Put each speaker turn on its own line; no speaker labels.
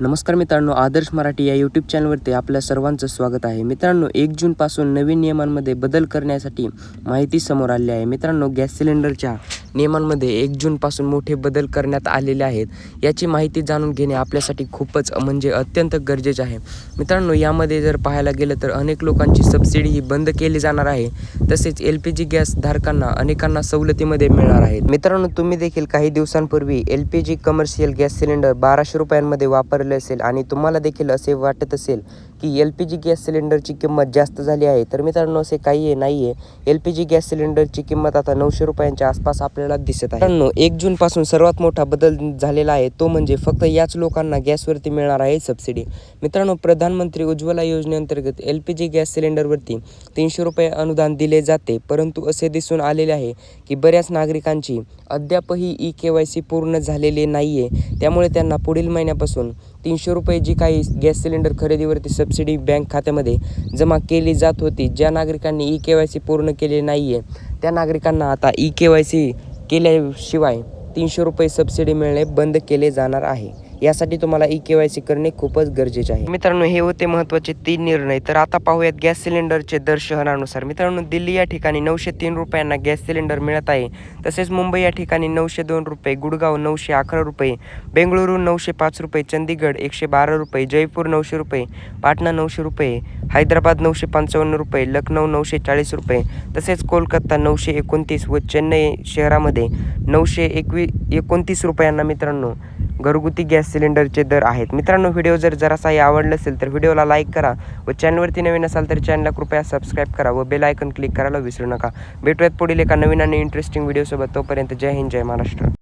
नमस्कार मित्रांनो, आदर्श मराठी या यूट्यूब चॅनलवरती आपल्या सर्वांचं स्वागत आहे. मित्रांनो, 1 जूनपासून नवीन नियमांमध्ये बदल करण्यासाठी माहिती समोर आली आहे. मित्रांनो, गॅस सिलेंडरच्या नियमांमध्ये 1 जूनपासून मोठे बदल करण्यात आलेले आहेत. याची माहिती जाणून घेणे आपल्यासाठी खूपच अत्यंत गरजेचे आहे. मित्रांनो, यामध्ये जर पाहायला गेलं तर अनेक लोकांची सबसिडी ही बंद केली जाणार आहे. तसेच LPG गॅस धारकांना अनेकांना सवलतीमध्ये मिळणार आहेत. मित्रांनो, तुम्ही देखील काही दिवसांपूर्वी LPG कमर्शियल गॅस सिलेंडर 1200 रुपयांमध्ये वापरले असेल आणि तुम्हाला देखील असे वाटत असेल की LPG गॅस सिलेंडरची किंमत जास्त झाली आहे. तर मित्रांनो, असे काही नाही आहे. LPG गॅस सिलेंडरची किंमत आता 900 रुपयांच्या आसपास आपल्याला दिसत आहे. मित्रांनो, 1 जूनपासून सर्वात मोठा बदल झालेला आहे, तो म्हणजे फक्त याच लोकांना गॅसवरती मिळणार आहे सबसिडी. मित्रांनो, प्रधानमंत्री उज्ज्वला योजनेअंतर्गत LPG गॅस सिलेंडरवरती 300 रुपये अनुदान दिले जाते. परंतु असे दिसून आलेले आहे की बऱ्याच नागरिकांची अद्यापही EKYC पूर्ण झालेले नाही आहे. त्यामुळे त्यांना पुढील महिन्यापासून 300 रुपये जी काही गॅस सिलेंडर खरेदीवरती सबसिडी बँक खात्यामध्ये जमा केली जात होती, ज्या नागरिकांनी EKYC पूर्ण केले नाही आहे त्या नागरिकांना आता EKYC केल्याशिवाय 300 रुपये सबसिडी मिळणे बंद केले जाणार आहे. यासाठी तुम्हाला EKYC करणे खूपच गरजेचे आहे. मित्रांनो, हे होते महत्त्वाचे 3 निर्णय. तर आता पाहूयात गॅस सिलेंडरचे दर शहरानुसार. मित्रांनो, दिल्ली या ठिकाणी 903 रुपयांना गॅस सिलेंडर मिळत आहे. तसेच मुंबई या ठिकाणी 902 रुपये, गुडगाव 911 रुपये, बेंगळुरू 905 रुपये, चंदीगड 112 रुपये, जयपूर 900 रुपये, पाटणा 900 रुपये, हैदराबाद 955 रुपये, लखनौ 940 रुपये, तसेच कोलकाता 929 व चेन्नई शहरामध्ये 929 रुपयांना मित्रांनो घरगुती गॅस सिलेंडरचे दर आहेत. मित्रांनो, व्हिडिओ जर जरासाही आवडला असेल तर व्हिडिओला लाईक करा व चॅनलवरती नवीन असाल तर चॅनलला कृपया सबस्क्राईब करा व बेल आयकन क्लिक करायला विसरू नका. भेटूयात पुढील एका नवीन आणि इंटरेस्टिंग व्हिडिओसोबत. तोपर्यंत जय हिंद, जय महाराष्ट्र.